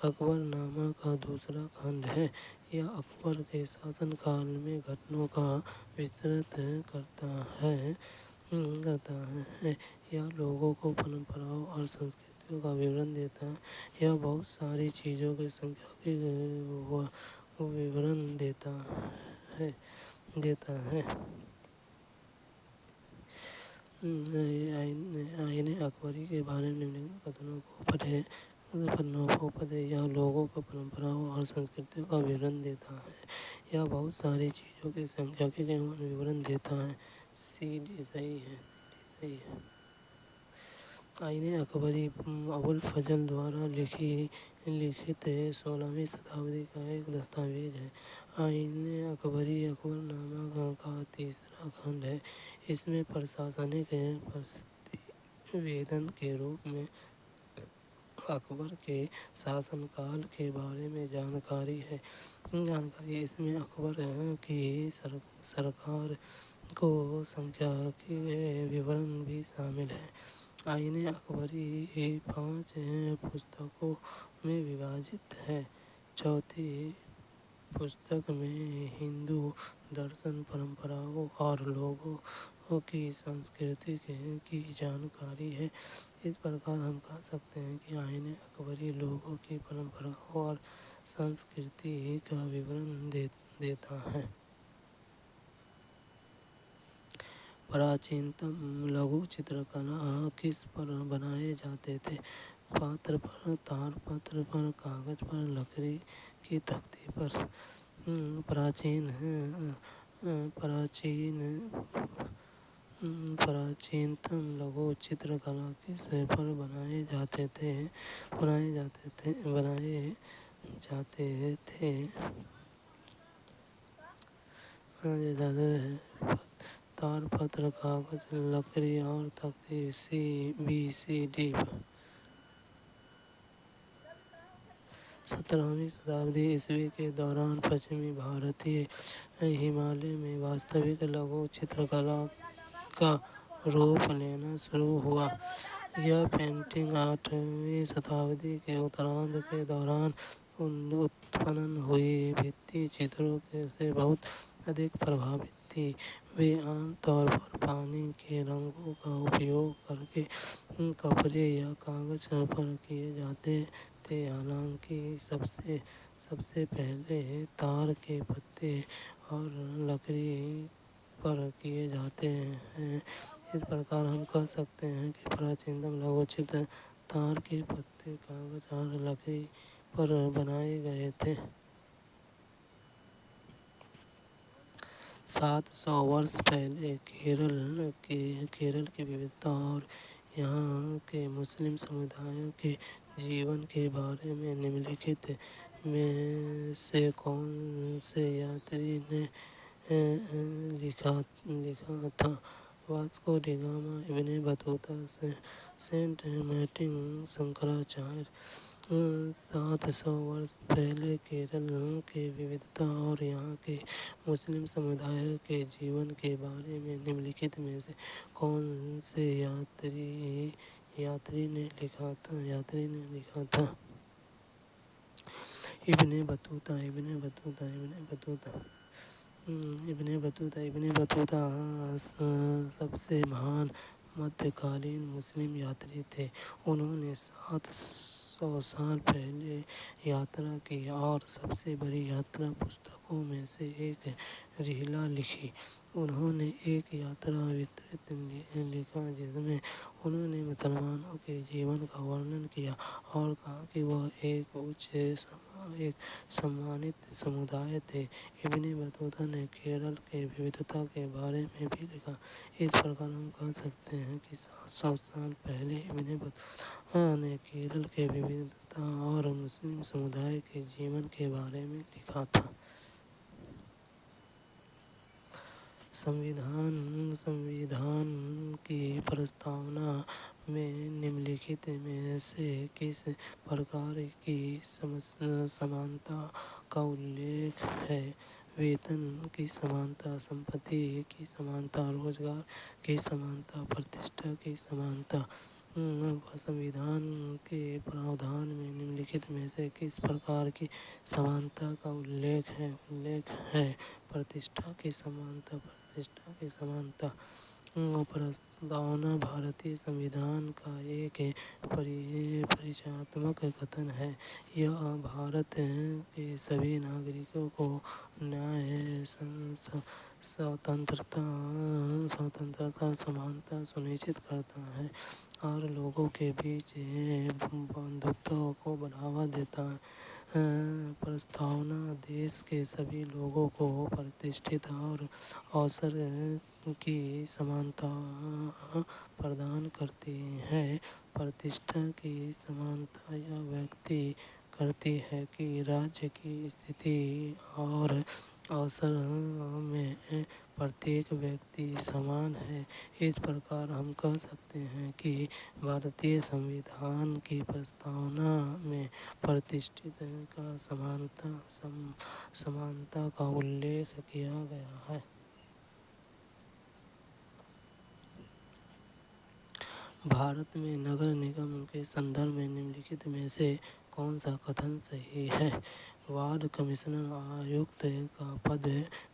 اکبر نامہ کا دوسرا کھنڈ ہے۔ یہ اکبر کے شاسن کال میں گھٹنوں کا وسترت کرتا ہے۔ یہ لوگوں کی پرمپراؤں اور سنسکرتیوں کا وورن دیتا ہے۔ یہ بہت ساری چیزوں کی سنکھیا کا وورن دیتا ہے۔ آئین اکبری کے بارے میں نمنلکھت کتھنوں کو پڑھیں۔ یہ لوگوں کی پرمپراؤں اور سنسکرتیوں کا وورن دیتا ہے۔ یہ بہت ساری چیزوں کی سنکھیا کا وورن دیتا ہے۔ صحیح ہے۔ آئین اکبری ابوالفضل دوارا لکھت 16ویں صدی کا ایک دستاویز ہے۔ آئین اکبری اکبر نامہ کا تیسرا کھنڈ ہے۔ اس میں پرشاسنک پرتیویدن کے روپ میں اکبر کے شاسن کال کے بارے میں جانکاری ہے۔ اس میں اکبر کی سرکار کی سنکھیا کے وورن بھی شامل ہیں۔ آئین اکبری 5 پستکوں میں وبھاجت ہے۔ چوتھی پستک میں ہندو درشن، پرمپراؤں اور لوگوں کی سنسکرتی کی جانکاری ہے۔ اس پرکار ہم کہہ سکتے ہیں کہ آئین اکبری لوگوں کی پرمپراؤں اور سنسکرتی کا وورن دیتا ہے۔ پراچینتم لگھو چترکلا کس پر بنائے جاتے تھے؟ پاتر پر، تار پتر پر، کاغذ پر، لکڑی کی تختی پر۔ پراچینتم لگھو چترکلا کس پر بنائے جاتے تھے؟ تار پتر، کاغذ، لکڑی اور تختی۔ BCD 17ویں صدی عیسوی کے دوران پچھمی بھارتی ہمالیہ میں واستوک لگھو چترکلا کا روپ لینا شروع ہوا۔ یہ پینٹنگ 8ویں صدی کے اتراردھ کے دوران اتپن ہوئی بھتی چتروں سے بہت ادھک پربھاوت تھی۔ وہ عام طور پر پانی کے رنگوں کا اپیوگ کرکے کپڑے یا کاغذ پر کیے جاتے تھے، حالانکہ سب سے پہلے تار کے پتے اور لکڑی پر کیے جاتے ہیں۔ اس پرکار ہم کہہ سکتے ہیں کہ پراچینتم لگھو چتر تار کے پتے، کاغذ اور لکڑی پر بنائے گئے تھے۔ 700 برس پہلے کیرل کی وودھتا اور یہاں کے مسلم سمدائے کے جیون کے بارے میں نمنلکھت میں سے کون سے یاتری نے لکھا تھا؟ واسکو ڈی گاما، ابن بطوطہ، سینٹ مارٹن، شنکراچاریہ۔ 700 برس پہلے کیرل کی وودھتا اور یہاں کے مسلم سمدائے کے جیون کے بارے میں نمنلکھت میں سے کون سے یاتری نے لکھا تھا؟ ابن بطوطہ۔ ابن بطوطہ سب سے مہان مدھیہ کالین مسلم یاتری تھے۔ انہوں نے 700 سال پہلے یاترا کی اور سب سے بڑی یاترا پستکوں میں سے ایک رحلہ لکھی۔ انہوں نے ایک یاترا ورت لکھا جس میں انہوں نے مسلمانوں کے جیون کا ورنن کیا اور کہا کہ وہ ایک سمانت سمودائے تھے۔ ابن بطوطہ نے کیرل کی وودھتا کے بارے میں بھی لکھا۔ اس پرکار ہم کہہ سکتے ہیں کہ 700 سال پہلے ابن بطوطہ نے کیرل کی وودھتا اور مسلم سمودائے کے جیون کے بارے میں لکھا تھا۔ سموِدھان کی پرستاونا میں نمنلکھت میں سے کس پرکار کی سمانتا کا الیکھ ہے؟ ویتن کی سمانتا، سمپتی کی سمانتا، روزگار کی سمانتا، پرتشٹھا کی سمانتا۔ سموِدھان کے پراودھان میں نمنلکھت میں سے کس پرکار کی سمانتا کا الیکھ ہے؟ پرتشٹھا کی سمانتا، پرتشٹھا کی سمانتا۔ پرستاونا بھارتی سموِدھان کا ایک پریچیاتمک کتھن ہے۔ یہ بھارت کے سبھی ناگرکوں کو نیائے، سوتنترتا، سمانتا سنشچت کرتا ہے اور لوگوں کے بیچ بندھتو کو بڑھاوا دیتا ہے۔ پرستاونا دیش کے سبھی لوگوں کو پرتشٹھتا اور اوسر کی سمانتا پردان کرتی ہے۔ پرتشٹھا کی سمانتا یہ ویکت کرتی ہے کہ راجیہ کی استھتی اور اوسر میں پرتیک ویکتی سمان ہے۔ اس پرکار ہم کہہ سکتے ہیں کہ بھارتی سموِدھان کی پرستاونا میں پرتشٹھا کا سمانتا کا الیکھ کیا گیا ہے۔ بھارت میں نگر نگم کے سندربھ میں نمنلکھت میں سے کون سا کتھن صحیح ہے؟ وارڈ کمشنر آیکت کا پد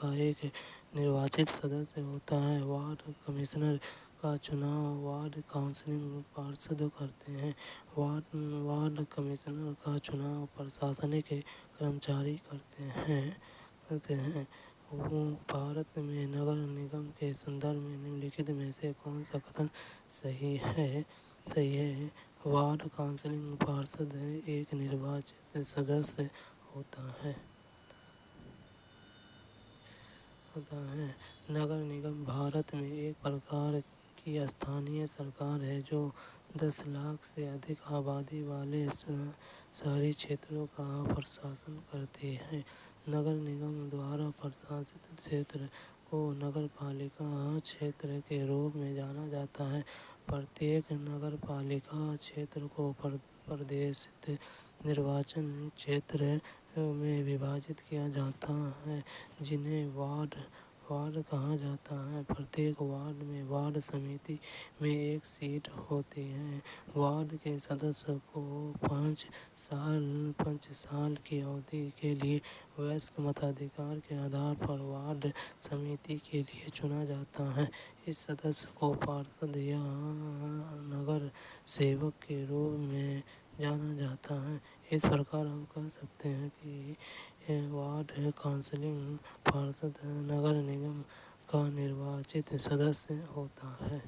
کا ایک نرواچت سدسیہ ہوتا ہے۔ وارڈ کمشنر کا چناؤ وارڈ کونسل پارشد کرتے ہیں۔ وارڈ کمشنر کا چناؤ پرشاسنک کرمچاری کرتے ہیں۔ بھارت میں نگر نگم کے سندربھ میں نمنلکھت میں سے کون سا کتھن صحیح ہے؟ وارڈ کونسل پارشد ایک نرواچت سدسیہ ہوتا ہے۔ نگر نگم بھارت میں ایک پرکار کی استھانیہ سرکار ہے جو 10 لاکھ سے ادھک آبادی والے شہری چھیتروں کا پرشاسن کرتی ہے۔ نگر نگم دوارا پرشاست چھیتر کو نگر پالکا چھیتر کے روپ میں جانا جاتا ہے۔ پرتیک نگر پالکا چھیتر کو پردیشت نرواچن چھیتر میں وبھاجت کیا جاتا ہے جنہیں وارڈ کہا جاتا ہے۔ پرتیک وارڈ میں وارڈ سمیتی میں ایک سیٹ ہوتی ہے۔ وارڈ کے سدسیہ کو 5 سال کی اودھی کے لیے ویسک متادھیکار کے آدھار پر وارڈ سمیتی کے لیے چنا جاتا ہے۔ اس سدسیہ کو پارشد یا نگر سیوک کے روپ میں جانا جاتا ہے۔ اس پرکار ہم کہہ سکتے ہیں کہ وارڈ کونسل پارشد نگر نگم کا نرواچت سدسیہ ہوتا ہے۔